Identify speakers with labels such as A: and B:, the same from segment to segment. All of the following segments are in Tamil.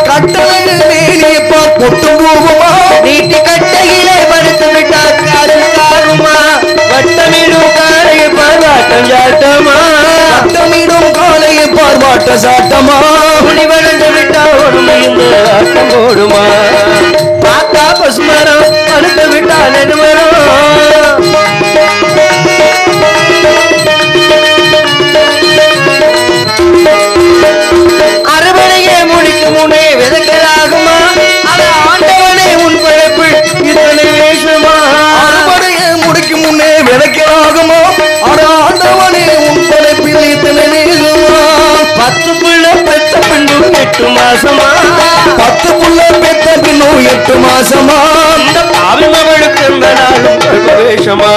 A: கட்டளையில் மேனியப்பா பொட்டு பூவுமா
B: நீட்டி கட்டையிலே படுத்து விட்டா காது காருமா வட்டமிடும் காலையை பார்வாட்டம் சாட்டமா
A: வட்டமிடும் காலையை பார்வாட்ட சாட்டமா
B: துணி வளர்ந்து விட்டா ஒருமைந்து ஆட்டம் போடுமா பார்த்தா பசுமரம் அனுப்ப விட்டா நெடுமரம் அறுவடையே முடிக்கும் முன்னே விதைக்கலாகுமா அத ஆண்டவனே உன் பழப்பு இத்தனை வேஷமா
A: அறுவடையை முடிக்கும் முன்னே விதைக்கலாகுமா அட ஆண்டவனே உன் படைப்பில் இத்தனை வேஷமா
B: 10 பிள்ளை பெத்த பின்னும் 8 மாசமா
A: 10 புள்ள பெத்த பின்னும் 8 மாசமா
B: இந்த பாவிமவளுக்கு இந்த நாளும் வேஷமா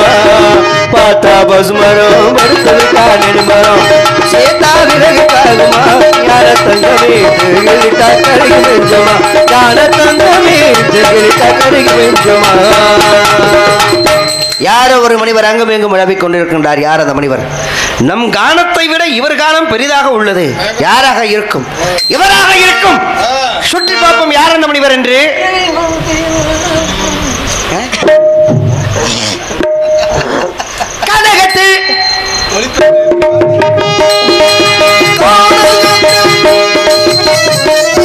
B: பார்த்தா பசுமரம் மறுத்ததுக்கா நெடுமரம் சேத்தா விலகு காலுமா யார தங்கமே கிழித்தா கருகி வெஞ்சமா யார தங்கமே கிழித்தா கருகி வெஞ்சமா யார ஒரு மனிதர் அங்கும் எங்கும் விளம்பிக் கொண்டிருக்கின்றார் யார் அந்த மனிதர் நம் கானத்தை விட இவர் கானம் பெரிதாக உள்ளது யாராக இருக்கும் இவராக இருக்கும் சுற்றி பார்ப்போம் யார் அந்த மனிதர் என்று கனகத்தில்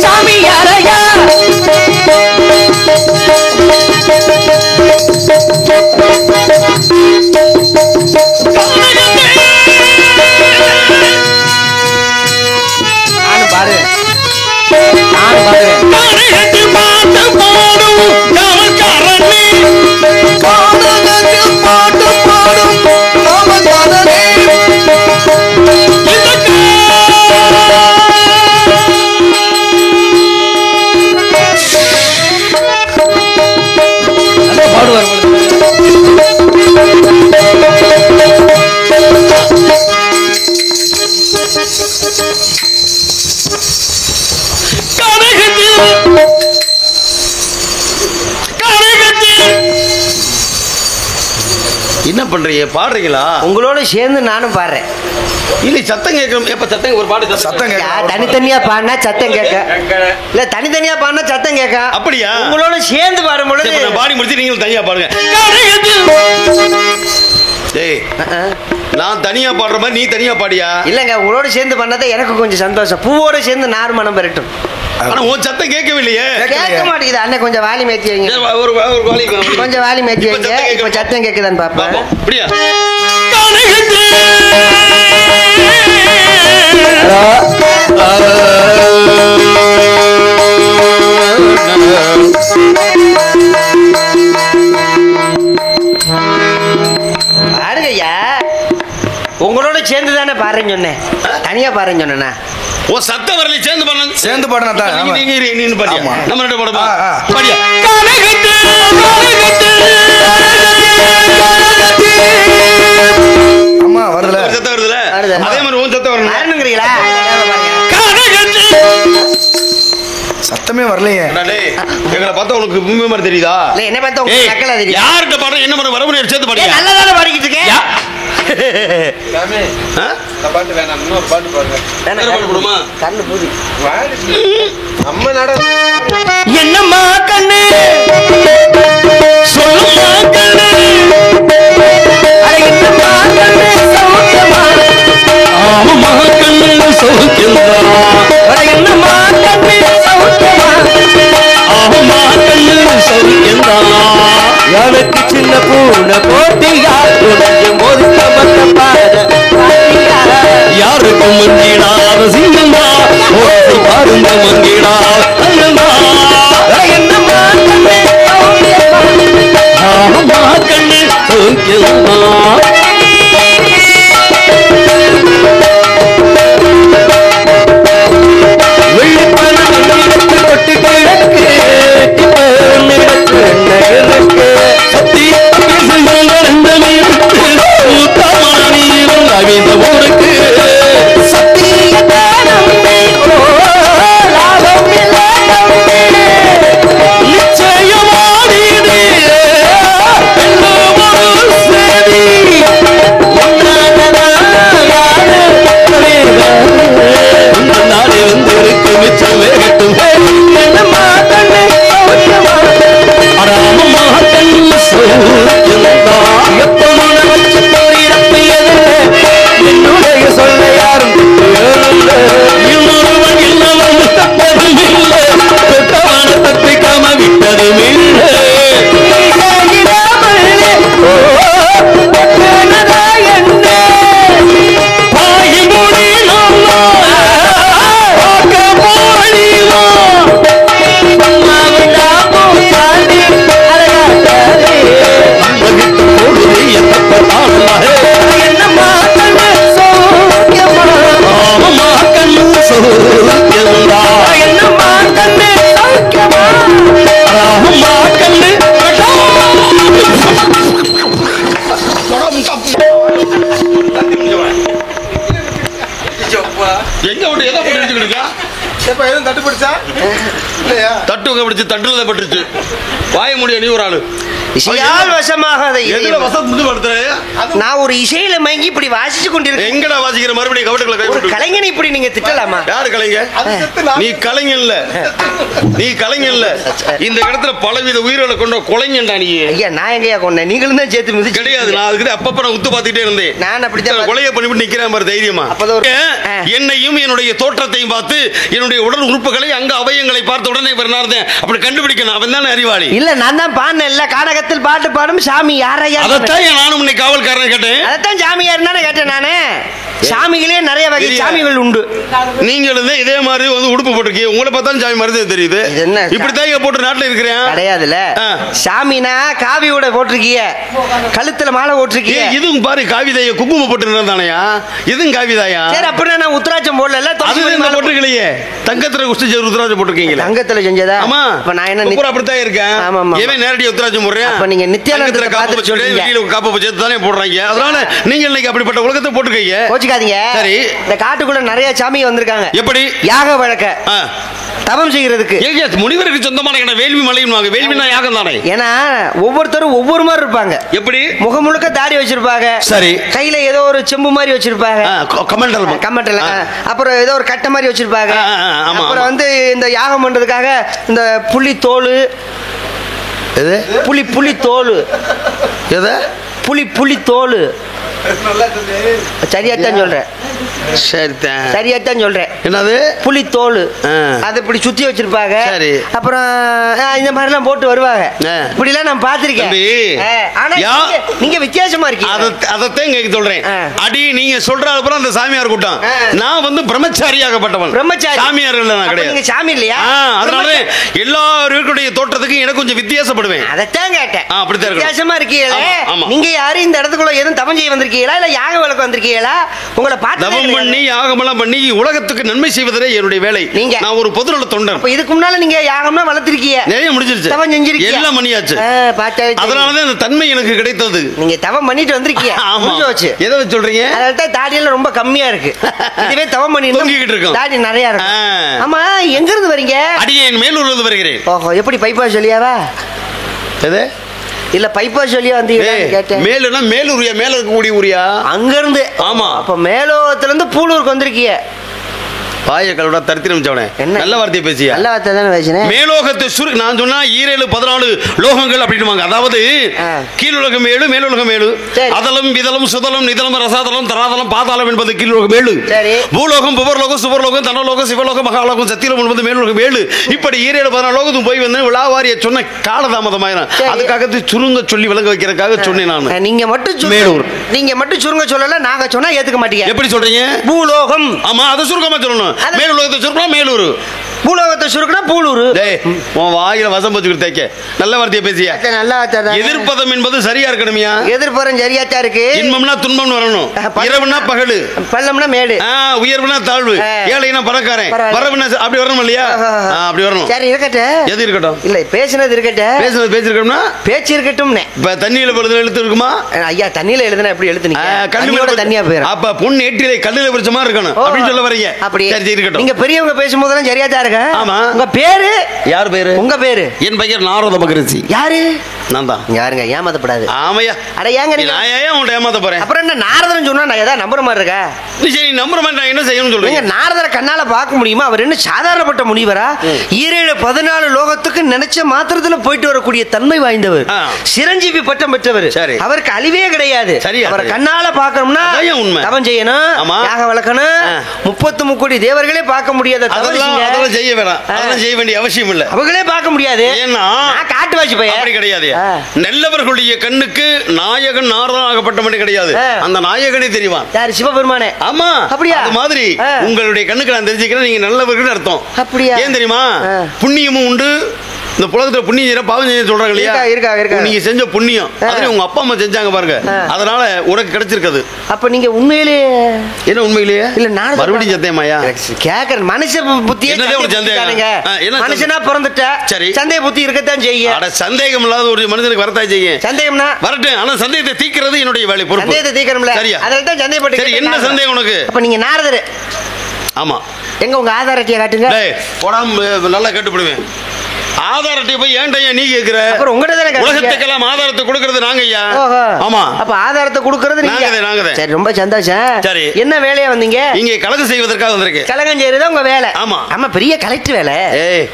B: சாமி யாரையா நானும் பாடுவேன்
A: பாட்டு பாடும் நாமகாரனே
C: என்ன பண்றீங்க? பாடுறீங்களா?
B: உங்களோட சேர்ந்து நானும் பாடுறேன்.
C: இல்ல சத்தம் கேட்கணும். எப்ப சத்தம் ஒரு பாடு சத்தம் கேட்க.
B: தனித்தனியா பாடினா சத்தம் கேட்க. இல்ல தனித்தனியா பாடினா சத்தம் கேட்க.
C: அப்படியா?
B: உங்களோட சேர்ந்து பாடும் பொழுது
C: பாடி முடிச்சு நீங்க தனியா பாடுங்க. டேய் நான் தனியா பாடுற மாதிரி நீ தனியா பாடியா?
B: இல்லங்க உங்களோட சேர்ந்து பண்ணதே எனக்கு கொஞ்சம் சந்தோஷம். பூவோட சேர்ந்து நார் மனம் பெறட்டும்.
C: ஆனா உன் சத்தம் கேட்கவில்லையே.
B: கேட்க மாட்டேங்குது. அண்ணன் கொஞ்சம் வாலி மேத்தி வைங்க.
C: ஒரு வாலி
B: கொஞ்சம் வாலி மேத்தி வைங்க. இப்ப சத்தம் கேக்குதான்னு பாப்பேன்.
C: அப்படியா?
B: பாருங்கய்யா உங்களோட சேர்ந்து தானே பாருன்னு சொன்னேன். தனியா பாருன்னு சொன்னா
C: ஓ சத்தம் வரல சேர்ந்து பாடுங்க.
A: சேர்ந்து பாடுனா தான்
C: நீங்க பாடியா? நம்ம ரெண்டு பாடுமா? பாடியா?
A: அம்மா வரல.
C: சத்தம் வருதுல? அதே மாதிரி உன் சத்தம் வரணும்.
B: வரணுங்கிறீங்களா?
A: சத்தமே வரலையே.
C: எங்களை பார்த்தா உனக்கு பூமி மாதிரி தெரியுதா?
B: இல்ல என்ன பார்த்தா உங்களுக்கு நக்கலா தெரியுது.
C: யார்கிட்ட பாடுற என்ன பண்ண வரமுறை சேர்த்து பாடியா?
B: நல்லா தானே பாடிக்கிட்டு இருக்கேன்.
D: பாட்டு வேணாம். இன்னொரு பாட்டு பாடுங்க.
B: கண்ணு பூதி
D: நம்ம நட
B: என்னம்மா கண்ணு சொல்லுமா கண்ணு என்னம்மா கண்ணு சௌக்கியமா ஆமா கண்ணு சௌக்கியமா என்னம்மா கண்ணு சௌக்கியமா ஆமா கண்ணு சௌக்கியமா எனக்கு சின்ன பூனை போட்டியா கொஞ்சம் ஒதுக்க மத்த பாட யாருக்கும் மங்கிடா சிங்கம்மா பாருங்க மங்கிடா
C: மடி மீது எங்க விட்டு எதை போட்டு இருக்கா?
D: எதுவும் தட்டு பிடிச்சா இல்லையா?
C: தட்டு பிடிச்சு தட்டுல பட்டுச்சு. வாய முடிய நீ ஒரு ஆளு
B: இசையால் வசமாகாத
C: எதுல வசம் முந்து படுத்துற?
B: நான் ஒரு இசையில மயங்கி இப்படி வாசிச்சு கொண்டிருக்கேன்.
C: எங்கடா வாசிக்கிற மறுபடியும் கவட்டுக்குள்ள கை
B: ஒரு
C: விட்டு?
B: கலைஞனை இப்படி நீங்க திட்டலாமா?
C: யாரு கலைஞர்? நீ கலைஞர் இல்ல, நீ கலைஞர் இல்ல. இந்த இடத்துல பலவித உயிர்களை கொண்ட கொலைஞன்டா நீ.
B: ஐயா நான் எங்கயா கொண்டேன்? நீங்களும் தான் சேர்த்து மிதிச்சு.
C: கிடையாது, நான் அதுக்கு அப்பப்ப நான் உத்து பாத்துட்டே இருந்தேன்.
B: நான் அப்படித்தான்
C: கொலையை பண்ணிவிட்டு நிக்கிறேன் பாரு தைரியமா. என்னையும் என்னுடைய தோற்றத்தையும் பார்த்து என்னுடைய உடல் உறுப்புகளை அங்க அவயங்களை பார்த்த உடனே இருந்தேன் அப்படி கண்டுபிடிக்கணும். அவன் தானே அறிவாளி.
B: இல்ல நான் தான் பாடினேன். இல்ல கானகத்தில் பாட்டு பாடும் சாமி யாரையா?
C: அதைத்தான் நானும் உன்னை காவல்காரன் கேட்டேன்.
B: அதைத்தான் சாமி யாருன்னு கேட்டேன் நானே. சாமிகளே நிறைய வகை சாமிகள் உண்டு.
C: நீங்க இதே மாதிரி வந்து உடுப்பு போட்டிருக்கீங்க. உங்களை பார்த்தாலும் சாமி மாதிரி தெரியுது. இப்படித்தான் போட்டு நாட்டுல இருக்கிறேன்.
B: கிடையாதுல சாமினா காவி உடை போட்டிருக்கீங்க, கழுத்துல மாலை போட்டிருக்கீங்க.
C: இதுவும் பாரு காவிதாய குங்குமம் போட்டு தானையா? இதுவும் காவிதாயா?
B: சரி அப்படின்னா நான் உத்திராட்சம் போடல.
C: போட்டிருக்கலையே, தங்கத்துல குஸ்தி உத்திராட்சம் போட்டிருக்கீங்க.
B: தங்கத்துல செஞ்சதா?
C: ஆமா.
B: நான் என்ன
C: அப்படித்தான் இருக்கேன். ஏன் நேரடியா உத்திராட்சம் போடுறேன்?
B: அப்ப நீங்க நித்யானந்தத்துல காப்பு சொல்றீங்க.
C: காப்பு சேர்த்து தானே போடுறாங்க. அதனால நீங்க இன்னைக்கு அப்படிப்பட்ட உலகத்தை போட்டுக்கீங்க.
B: கோச்சிக்காதீங்க. சரி, இந்த காட்டுக்குள்ள நிறைய சாமி வந்திருக்காங்க.
C: எப்படி?
B: யாக வழக்க தவம் செய்யறதுக்கு.
C: முனிவருக்கு சொந்தமான இடம் வேள்வி மலையும். வேள்வினா யாகம் தானே.
B: ஏன்னா ஒவ்வொருத்தரும் ஒவ்வொரு மாதிரி இருப்பாங்க.
C: எப்படி?
B: முகம் முழுக்க தாடி வச்சிருப்பாங்க. சரி. கையில ஏதோ ஒரு செம்பு மாதிரி வச்சிருப்பாங்க. கமண்டல். அப்புறம் ஏதோ ஒரு கட்டை மாதிரி வச்சிருப்பாங்க. அப்புறம் வந்து இந்த யாகம் பண்றதுக்காக இந்த புலி தோல். எது? புலி தோல். எது? புலி தோல். சரியாத்தான் சொல்றேன். சரியாத்தான் சொல்றேன். என்னது? புலி தோல். அது இப்படி சுத்தி வச்சிருப்பாங்க. சரி. அப்புறம் இந்த மாதிரி எல்லாம் போட்டு வருவாங்க. இப்படி எல்லாம் நான் பாத்திருக்கேன். ஆனா நீங்க வித்தியாசமா இருக்கீங்க.
C: அதத்தான் கேட்க சொல்றேன். அடி நீங்க சொல்ற அப்புறம் அந்த சாமியார் கூட்டம். நான் வந்து பிரம்மச்சாரியாகப்பட்டவன்.
B: பிரம்மச்சாரி.
C: சாமியார் இல்ல நான் கிடையாது.
B: நீங்க சாமி இல்லையா?
C: அதனால எல்லாருடைய தோற்றத்துக்கு எனக்கு கொஞ்சம் வித்தியாசப்படுவேன்.
B: அதத்தான் கேட்டேன்.
C: அப்படித்தான் இருக்கு.
B: வித்தியாசமா இருக்கீங்களே. நீங்க யாரு இந்த இடத்துக்குள்ள எதுவும் தவம் செய்ய வந்திருக்கீங்களா இல்ல யாக விளக்கு வந்திருக்கீங்களா? உங்களை பார்த்து
C: தவம் பண்ணி யாகமெல்லாம் பண்ணி உலகத்துக்கு நன்மை செய்வதே என்னுடைய வேலை. நீங்க நான் ஒரு பொதுநல தொண்டன்.
B: அப்ப இதுக்கு முன்னால நீங்க யாகம்லாம் வளர்த்திருக்கீங்க.
C: நிறைய முடிஞ்சிருச்சு.
B: தவம் செஞ்சிருக்கீங்க.
C: எல்லாம் பண்ணியாச்சு. அதனாலதான் அந்த தன்மை எனக்கு கிடைத்தது.
B: நீங்க தவம் பண்ணிட்டு வந்திருக்கீங்க. முடிஞ்சு வச்சு.
C: எதை வச்சு சொல்றீங்க?
B: அதனால தாடியெல்லாம் ரொம்ப கம்மியா இருக்கு. இதுவே தவம் பண்ணி
C: தொங்கிக்கிட்டு இருக்கும்.
B: தாடி நிறைய இருக்கு. ஆமா, எங்க இருந்து வரீங்க?
C: அடியேன் மேலூர்ல இருந்து வருகிறேன்.
B: ஓஹோ, எப்படி பைபாஸ் வழியாவா? எது? இல்ல பைபாஸ் வழியா வந்தீங்க கேட்டேன்.
C: மேலுனா மேலூரியா? மேல இருக்கக்கூடிய ஊரியா?
B: அங்க இருந்து.
C: ஆமா.
B: அப்ப மேலோகத்துல இருந்து பூலூருக்கு வந்திருக்கீங்க.
C: பாய கலோட தரித்திரம் சவனே. நல்ல வார்த்தையை பேசியா?
B: நல்ல வார்த்தை தானே பேசினேன்.
C: மேலோகத்தை நான் சொன்னா 7 14 லோகங்கள் அப்படினுவாங்க. அதாவது கீழுலகம் 7, மேலுலகம் 7. அதலம் விதலம் சுதலம் நிதலம் ரசாதலம் தராதலம் பாதாளம் என்பது கீழுலகம் 7. பூலோகம் புவர்லோகம் சுவர்லோகம் தனலோகம் சிவலோகம் மகாலோகம் சத்தியலோகம் என்பது மேலுலகம் 7. இப்படி 7 14 லோகத்தும் போய் வந்து விழாவாரிய சொன்ன காலதாமதமாயிரும். அதுக்காக சுருங்க சொல்லி விளங்க வைக்கிறதுக்காக சொன்னேன் நான்.
B: நீங்க மட்டும் மேலூர், நீங்க மட்டும் சுருங்க சொல்லல. நாங்க சொன்னா ஏத்துக்க மாட்டீங்க.
C: எப்படி சொல்றீங்க?
B: பூலோகம்.
C: ஆமா, அது சுருக்கமா சொல்லணும். மேலுலகத்தை சுருக்கமா மேலூர்,
B: பூலோகத்தை சுருக்கனா பூலூர்.
C: உன் வாயில வசம் வச்சுக்கிட்டு தைக்க நல்ல வார்த்தையை பேசியா?
B: நல்ல வார்த்தை.
C: எதிர்ப்பதம் என்பது சரியா இருக்கணுமியா?
B: எதிர்ப்பதம் சரியாத்தான் இருக்கு.
C: இன்பம்னா துன்பம்னு வரணும். இரவுனா பகலு,
B: பள்ளம்னா மேடு,
C: உயர்வுனா தாழ்வு, ஏழைனா பணக்காரன், வரவுனா அப்படி வரணும் இல்லையா? அப்படி வரணும்.
B: சரி இருக்கட்டும்.
C: எது இருக்கட்டும்?
B: இல்ல பேசினது இருக்கட்டும்.
C: பேசினது பேசிருக்கோம்னா பேச்சு
B: இருக்கட்டும்.
C: இப்ப தண்ணியில எழுதுன எழுத்து இருக்குமா?
B: ஐயா தண்ணியில எழுதுனா எப்படி எழுத்துனீங்க? கண்ணியோட தண்ணியா போயிடும்.
C: அப்ப பொண்ணு ஏற்றிலே கல்லுல பிடிச்ச மாதிரி இருக்கணும் அப்படின்னு சொல்ல வரீங்க.
B: அப்படி
C: இருக்கட்டும்.
B: நீங்க பெரியவங்க பேசும்போதெல்லாம் சரியா தான் இருக்கு.
C: ஆமா.
B: உங்க பேரு?
C: யார் பேரு?
B: உங்க பேரு?
C: என் பெயர் நாரத மகரிஷி.
B: யாரு?
C: நான் தான்.
B: யாருங்க ஏமாத்தப்படாது.
C: ஆமையா.
B: அட ஏங்க
C: நான் ஏன் உன்ட்ட ஏமாத்த போறேன்?
B: அப்புறம் என்ன நாரதன் சொன்னா நான் ஏதாவது நம்புற மாதிரி இருக்கா?
C: நீ சரி நம்புற மாதிரி நான் என்ன செய்யணும்னு சொல்றீங்க?
B: நாரதரை கண்ணால பார்க்க முடியுமா? அவர் என்ன சாதாரணப்பட்ட முனிவரா? 14 லோகத்துக்கு நினைச்ச மாத்திரத்துல போயிட்டு வரக்கூடிய தன்மை வாய்ந்தவர், சிரஞ்சீவி பட்டம் பெற்றவர். அவருக்கு அழிவே கிடையாது. அவரை கண்ணால பார்க்கணும்னா தவம் செய்யணும், யாக வளர்க்கணும். 33 கோடி தேவர்களே பார்க்க முடியாத
C: அதெல்லாம் செய்ய வேணாம், அதெல்லாம் செய்ய வேண்டிய அவசியம் இல்லை.
B: அவங்களே பார்க்க முடியாது.
C: ஏன்னா
B: காட்டுவாசி பையன்
C: அப்படி கிடையாது. நல்லவர்களுடைய கண்ணுக்கு நாயகன் நாரதனாகப்பட்டவனே கிடையாது. அந்த நாயகனே தெரிவான்.
B: யார்? சிவபெருமானே.
C: ஆமா.
B: அப்படியா?
C: அது மாதிரி உங்களுடைய கண்ணுக்கு நான் தெரிஞ்சுக்கிறேன், நீங்க நல்லவர்கள் அர்த்தம்.
B: அப்படியா?
C: ஏன் தெரியுமா? புண்ணியமும் உண்டு. இந்த புலகத்துல புண்ணியம் செய்யற பாவம் செய்ய சொல்றாங்க இல்லையா? நீங்க செஞ்ச புண்ணியம் அதுல உங்க அப்பா அம்மா செஞ்சாங்க பாருங்க, அதனால உனக்கு கிடைச்சிருக்குது.
B: அப்ப நீங்க உண்மையிலே
C: என்ன? உண்மையிலேயே இல்ல, நான் மறுபடியும் சந்தேகமாயா கேக்குறேன்.
B: மனுஷ புத்தி மனுஷனா பிறந்துட்டா சரி, சந்தேக புத்தி இருக்கத்தான் செய்யும்.
C: சந்தேகம் இல்லாத ஒரு மனிதனுக்கு வரத்தான் செய்யும்.
B: சந்தேகம்னா வரட்டும்,
C: ஆனா சந்தேகத்தை தீக்கிறது என்னுடைய வேலை, பொறுப்பு.
B: சந்தேகத்தை தீக்கிறோம்ல, அதனால தான் சந்தேகப்பட்டு.
C: சரி, என்ன சந்தேகம் உனக்கு?
B: அப்ப நீங்க நாரதர்.
C: ஆமா.
B: எங்க உங்க ஆதார் அட்டையை காட்டுங்க.
C: போடாம நல்லா கேட்டுப்படுவேன். ஆதார் அட்டை போய் ஏன்டா நீ கேக்குற? உலகத்துக்கெல்லாம் ஆதாரத்தை கொடுக்கறது நாங்க ஐயா. ஆமா.
B: அப்ப ஆதாரத்தை கொடுக்கறது நீங்க. சரி, ரொம்ப சந்தோஷம். சரி, என்ன வேலையா வந்தீங்க?
C: இங்க கலகம் செய்வதற்காக வந்திருக்கேன்.
B: கலகம் செய்யறதா உங்க வேலை? ஆமா. ஆமா, பெரிய கலெக்டர் வேலை.
C: ஏய்,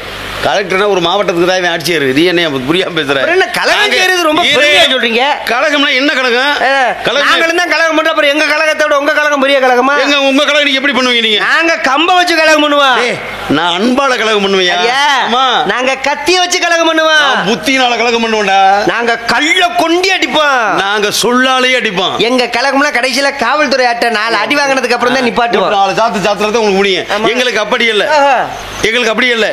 C: கலெக்டர்னா ஒரு மாவட்டத்துக்கு தான் ஆட்சியர். நீ என்ன புரியாம பேசுற?
B: என்ன கலகம் செய்யறது ரொம்ப பெரிய சொல்றீங்க?
C: கலகம்னா என்ன கலகம்?
B: நாங்களும் தான் கலகம் பண்றோம். அப்புறம் எங்க கலகத்தை விட உங்க கலகம் பெரிய கலகமா?
C: எங்க உங்க கலகம் நீங்க எப்படி பண்ணுவீங்க? நீங்க
B: நாங்க கம்ப வச்சு கலகம் பண்ணுவோம்.
C: நான் அன்பால கலகம் பண்ணுவியா?
B: ஆமா. நாங்க கத்திய வச்சு கலகம் பண்ணுவோம்.
C: புத்தினால கலகம் பண்ணுவோம்டா.
B: நாங்க கள்ள கொண்டி அடிப்போம்.
C: நாங்க சொல்லாலே அடிப்போம்.
B: எங்க கலகம்னா கடைசியில காவல்துறை அட்டை 4 அடி வாங்கினதுக்கு அப்புறம் தான் நிப்பாட்டுவோம்.
C: 4 சாத்து சாத்துறது உங்களுக்கு முடியும். எங்களுக்கு அப்படி இல்ல. எங்களுக்கு அப்படி இல்ல.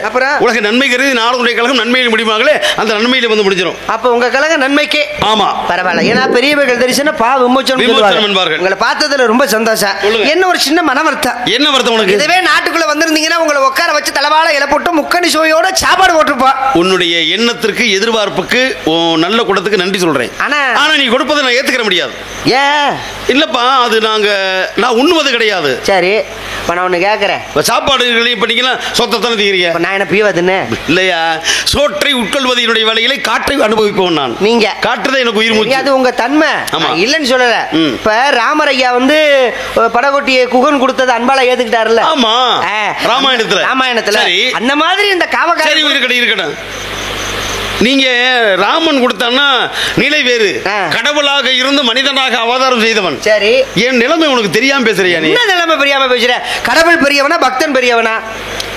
C: உலக நன்மை கருதி நாரதுடைய கலகம் நன்மையில முடியுமாங்களே, அந்த நன்மையில வந்து முடிஞ்சிடும்.
B: அப்ப உங்க கலகம் நன்மைக்கே.
C: ஆமா,
B: பரவாயில்ல. ஏன்னா பெரியவர்கள் தரிசனம் பா விமோச்சனம் என்பார்கள். உங்களை பார்த்ததுல ரொம்ப சந்தோஷம். என்ன ஒரு சின்ன மன வருத்தம்.
C: என்ன வருத்தம் உனக்கு?
B: இதுவே நாட்டுக்குள்ள வந்திருந்தீங்கன்னா உங்களை உட்கார வச்சு தலைவாழ இலை போட்டு முக்கணி சுவையோட சாப்பாடு போட்டுப்பா.
C: உன்னுடைய எண்ணத்திற்கு, எதிர்பார்ப்புக்கு, நல்ல குணத்துக்கு நன்றி சொல்றேன். ஆனா நீ கொடுப்பதை நான் ஏத்துக்கிற முடியாது.
B: ஏன்? இல்லப்பா,
C: அது நான் உண்ணுவது கிடையாது.
B: சரி, நான் ஒண்ணு கேக்குறேன்.
C: சாப்பாடு பண்ணீங்கன்னா சொத்தத்தானே தீக்கிறீங்க.
B: நான் என்ன பீவதுன்னு
C: இல்லையா? சோற்றை உட்கொள்வது என்னுடைய வேலைகளை, காற்றை அனுபவிப்பவன் நான்.
B: நீங்க
C: காற்றுதான் எனக்கு உயிர் மூச்சு.
B: அது உங்க தன்மை. இல்லன்னு சொல்லல. இப்ப ராமர் ஐயா வந்து படகோட்டியை குகன் கொடுத்தது அன்பால ஏத்துக்கிட்டாருல்ல?
C: ஆமா, ராமாயணத்துல.
B: அந்த மாதிரி இந்த காவக்காரி
C: இருக்கட்டும். நீங்க ராமன் கொடுத்தான்னா நிலை வேறு. கடவுளாக இருந்து மனிதனாக அவதாரம் செய்தவன்.
B: சரி,
C: என் நிலைமை உனக்கு தெரியாம பேசுறியா? நீ
B: என்ன நிலைமை தெரியாம பேசுற? கடவுள் பெரியவனா பக்தன் பெரியவனா?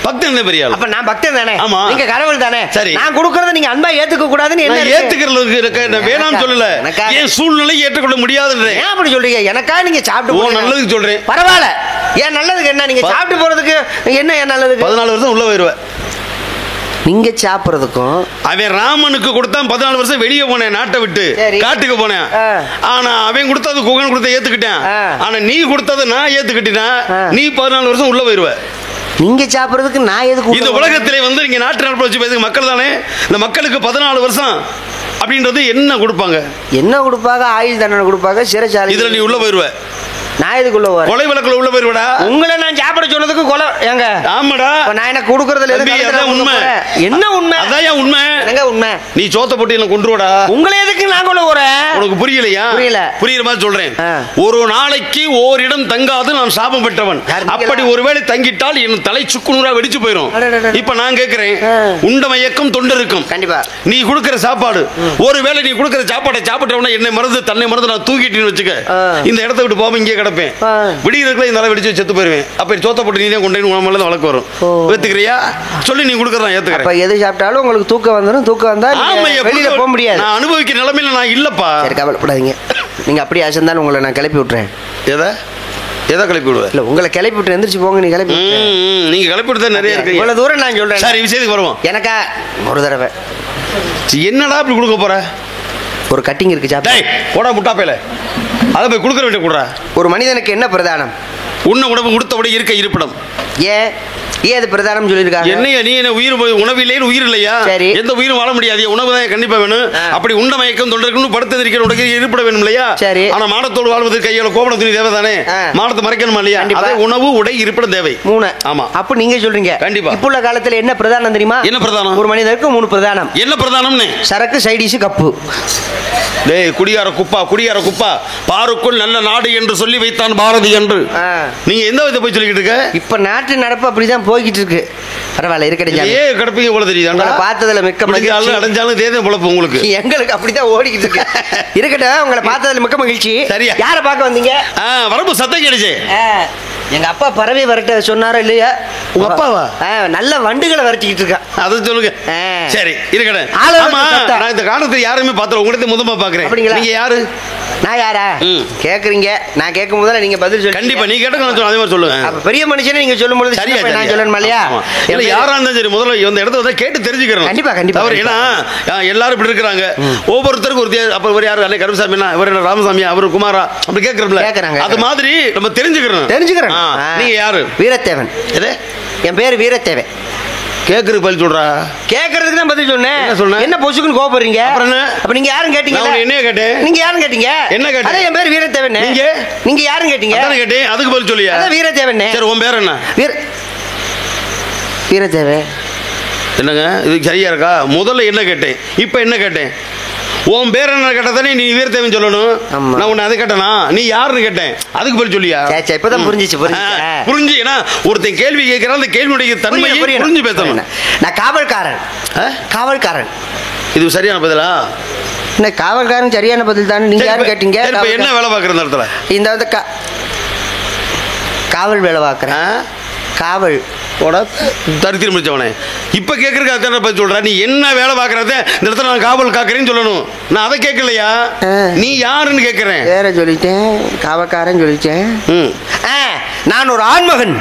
C: பக்தன் பெரியவன்.
B: அப்ப நான் பக்தன் தானே?
C: ஆமா.
B: நீங்க கடவுள் தானே?
C: சரி,
B: நான் கொடுக்கறத நீங்க அன்பா ஏத்துக்க கூடாதுன்னு என்ன?
C: ஏத்துக்கிறது வேணாம் சொல்லல, என் சூழ்நிலை ஏற்றுக்கொள்ள முடியாதுன்றேன்.
B: ஏன் அப்படி சொல்றீங்க? எனக்கா நீங்க சாப்பிட்டு
C: நல்லதுக்கு சொல்றேன்.
B: பரவாயில்ல. ஏன் நல்லதுக்கு என்ன? நீங்க சாப்பிட்டு போறதுக்கு என்ன? ஏன் நல்லதுக்கு?
C: 14 வருஷம் உள்ள போயிருவேன்.
B: நீங்க சாப்பிடுறதுக்கும்
C: அவன் ராமனுக்கு கொடுத்தான் 14 வருஷம் வெளியே போனேன், நாட்டை விட்டு காட்டுக்கு போனேன். ஆனா அவன் கொடுத்தது குகன் கொடுத்த ஏத்துக்கிட்டேன். ஆனா நீ கொடுத்தது நான் ஏத்துக்கிட்டேன். நீ 14 வருஷம் உள்ள போயிருவ.
B: நீங்க சாப்பிடுறதுக்கு நான் எதுக்கு?
C: இந்த உலகத்திலே வந்து நீங்க நாட்டு நடப்பு வச்சு பேசுங்க, மக்கள் தானே. இந்த மக்களுக்கு 14 வருஷம் அப்படின்றது என்ன கொடுப்பாங்க?
B: என்ன கொடுப்பாங்க? ஆயுள் தண்டனை கொடுப்பாங்க, சிறைச்சாலை.
C: இதுல நீ உள்ள போயிருவ.
B: நான் இதுக்குள்ள வரேன்.
C: கொலை வழக்குல உள்ள போயிருவடா.
B: உங்களை நான் சாப்பிட சொன்னதுக்கு கொலை ஏங்க?
C: ஆமாடா.
B: நான் எனக்கு கொடுக்கறதுல
C: அதான் உண்மை.
B: என்ன உண்மை?
C: அதான் உண்மை.
B: என்னங்க உண்மை?
C: நீ சோத்த போட்டு என்ன கொன்றுவடா.
B: உங்களை எதுக்கு நான் கொள்ள போறேன்?
C: உனக்கு புரியலையா?
B: புரியல.
C: புரியுற மாதிரி சொல்றேன். ஒரு நாளைக்கு ஓரிடம் தங்காது நான் சாபம் பெற்றவன். அப்படி ஒருவேளை தங்கிட்டால் என் தலை சுக்குநூறா வெடிச்சு போயிடும். இப்ப நான் கேட்கிறேன், உண்ட மயக்கம் தொண்டருக்கும்.
B: கண்டிப்பா
C: நீ கொடுக்கிற சாப்பாடு, ஒருவேளை நீ கொடுக்கிற சாப்பாடை சாப்பிட்டவன என்னை மறந்து தன்னை மறந்து நான் தூக்கிட்டேன்னு வச்சுக்க, இந்த இடத்த விட்டு போகாம இங்கே கிடப்பேன். விடியறதுக்குள்ள இந்த வெடிச்சு செத்து போயிருவேன். அப்ப சோத்த போட்டு நீ கொண்டு உணவுல வழக்கு வரும். ஏத்துக்கிறியா? சொல்லி நீ கொடுக்கறதான் ஏத்துக்கிறேன்.
B: அப்ப எது சாப்பிட்டாலும் உங்களுக்கு தூக்கம் வந்துடும். தூக்கம் வந்தா வெளியில போக முடியாது.
C: நான் அனுபவிக்கிற நிலைமையில நான் இல்லப்பா.
B: சரி, கவலைப்படாதீங்க. நீங்க அப்படியே அசந்தாலும் உங்களை நான் கிளப்பி விட்டுறேன்.
C: எதை கிளப்பி விடுவேன்?
B: இல்ல, உங்களை கிளப்பி விட்டு எந்திரிச்சு போங்க. நீ கிளப்பி
C: நீங்க கிளப்பி விட்டு நிறைய இருக்கு.
B: இவ்வளவு தூரம் நான் சொல்றேன்.
C: சரி, விஷயத்துக்கு வருவோம்.
B: எனக்கா ஒரு தடவை
C: என்னடா அப்படி கொடுக்க போற?
B: ஒரு கட்டிங் இருக்கு, சாப்பிட
C: போடா முட்டாப்பையில. அதை போய் கொடுக்க வேண்டிய கொடுறா.
B: ஒரு மனிதனுக்கு என்ன பிரதானம்?
C: உண்ண உணவு, கொடுத்தபடி இருக்க இருப்பிடம்.
B: ஏன் ஏது பிரதானம் சொல்லிருக்காங்க.
C: என்னையா நீ என்ன உயிர் உணவு இல்லைன்னு உயிர் இல்லையா?
B: சரி.
C: எந்த உயிரும் வாழ முடியாது. உணவு தான் கண்டிப்பா வேணும். அப்படி உண்ட மயக்கம் தொண்டர்களும் படுத்திருக்கிற உடனே இருப்பிட வேணும் இல்லையா?
B: சரி.
C: ஆனா மானத்தோடு வாழ்வது கையால கோபண துணி தேவைதானே? மானத்தை மறைக்கணுமா இல்லையா? அதே உணவு உடை இருப்பிடம் தேவை.
B: 3.
C: ஆமா.
B: அப்ப நீங்க சொல்றீங்க.
C: கண்டிப்பா.
B: இப்போ உள்ள காலத்துல என்ன பிரதானம் தெரியுமா?
C: என்ன பிரதானம்?
B: ஒரு மனிதருக்கு 3 பிரதானம்.
C: என்ன பிரதானம்னு?
B: சரக்கு, சைடிஸ், கப்பு.
C: டேய் குடியார குப்பா பாருக்குள் நல்ல நாடு என்று சொல்லி வைத்தான் பாரதி என்று. நீங்க எந்த விதத்தை போய் சொல்லிக்கிட்டு இருக்க?
B: இப்ப நாட்டு நடப்பு அப்படிதான் போய்கிட்டு இருக்கு. பரவாயில்ல இருக்கட்டும்.
C: ஏன் கிடப்பீங்க போல தெரியுதா?
B: பார்த்ததுல மிக்க மகிழ்ச்சி.
C: அடைஞ்சாலும் தேதே பொழப்பு உங்களுக்கு.
B: எங்களுக்கு அப்படிதான் ஓடிக்கிட்டு இருக்கு. இருக்கட்டும், உங்களை பார்த்ததுல மிக்க மகிழ்ச்சி. சரியா? யார பார்க்க வந்தீங்க?
C: வரப்பு சத்தம் கேடுச்சு.
B: எங்க அப்பா பறவை வரட்ட சொன்னாரா இல்லையா?
C: உங்க அப்பாவா?
B: நல்ல வண்டுகளை வரட்டிக்கிட்டு இருக்கா.
C: அதை சொல்லுங்க. சரி இருக்கட்டும். நான் இந்த காலத்துல யாருமே பார்த்தல, உங்களுக்கு முதமா பாக்குறேன். நீங்க யாரு?
B: நான் யாரா கேக்குறீங்க? நான் கேட்கும் போது நீங்க பதில் சொல்லுங்க.
C: கண்டிப்பா நீ கேட்ட அதே மாதிரி சொல்லுங்க.
B: அப்ப பெரிய மனுஷனே நீங்க சொல்லும் பொழுது சரியா நான் சொல்லணும் இல்லையா?
C: இல்ல யாரா இருந்தாலும் சரி முதல்ல இந்த இடத்துல வந்து கேட்டு தெரிஞ்சுக்கிறோம்.
B: கண்டிப்பா கண்டிப்பா.
C: அவர் ஏன்னா எல்லாரும் இப்படி இருக்கிறாங்க. ஒவ்வொருத்தருக்கும் ஒரு அப்ப இவர் யாரு? அன்னை கருமசாமி, இவர் ராமசாமி, அவர் குமாரா, அப்படி கேட்கறோம்ல. அது மாதிரி நம்ம தெரிஞ்சுக்கிறோம். நீங்க யாரு?
B: வீரத்தேவன். என் பேரு வீரத்தேவன்.
C: கேக்குறதுக்கு பதில் சொல்றா?
B: கேக்குறதுக்கு தான் பதில் சொன்னேன். என்ன சொன்ன? என்ன பொசுக்குன்னு கோபப்படுறீங்க? அப்ப நீங்க யாரும் கேட்டீங்க?
C: என்ன கேட்டேன்?
B: நீங்க யாரும் கேட்டீங்க? என்ன கேட்டீங்க? அதான் என் பேர் வீரத்தேவன். நீங்க யாரும் கேட்டீங்க? அதான்
C: கேட்டேன். அதுக்கு பதில் சொல்லியா?
B: அதான் வீரத்தேவன். சரி உன் பேர் என்ன? வீரத்தேவன்.
C: என்னங்க இது சரியா இருக்கா? முதல்ல என்ன கேட்டேன், இப்ப என்ன கேட்டேன்? உன் பேர் என்ன கேட்டதானே நீ வீரத்தேவன் சொல்லணும். நான் உன்னை அதை கேட்டனா? நீ யாருன்னு கேட்டேன், அதுக்கு பதில் சொல்லியா?
B: இப்பதான் புரிஞ்சிச்சு.
C: புரிஞ்சு. ஏன்னா ஒருத்தன் கேள்வி கேட்கிறான், அந்த கேள்வியுடைய தன்மையை புரிஞ்சு பேசணும்.
B: நான் காவல்காரன். காவல்காரன்.
C: இது சரியான பதிலா?
B: என்ன காவல்காரன் சரியான பதில் தானே. நீங்க யாரும் கேட்டீங்க?
C: என்ன வேலை பார்க்குற இடத்துல?
B: இந்த வந்து காவல் வேலை பார்க்குறேன். காவல்
C: தரித்திரம் முடிச்சவனே. இப்ப கேட்கறதுக்கு சொல்ற, நீ என்ன வேலை பாக்குறத இந்த இடத்துல நான் காவல் காக்குறேன்னு சொல்லணும். நான் அதை கேட்கலையா? நீ யாருன்னு கேட்கிறேன்.
B: வேற சொல்லிட்டேன், காவல்காரன் சொல்லிட்டேன். நான் ஒரு ஆண்மகன்.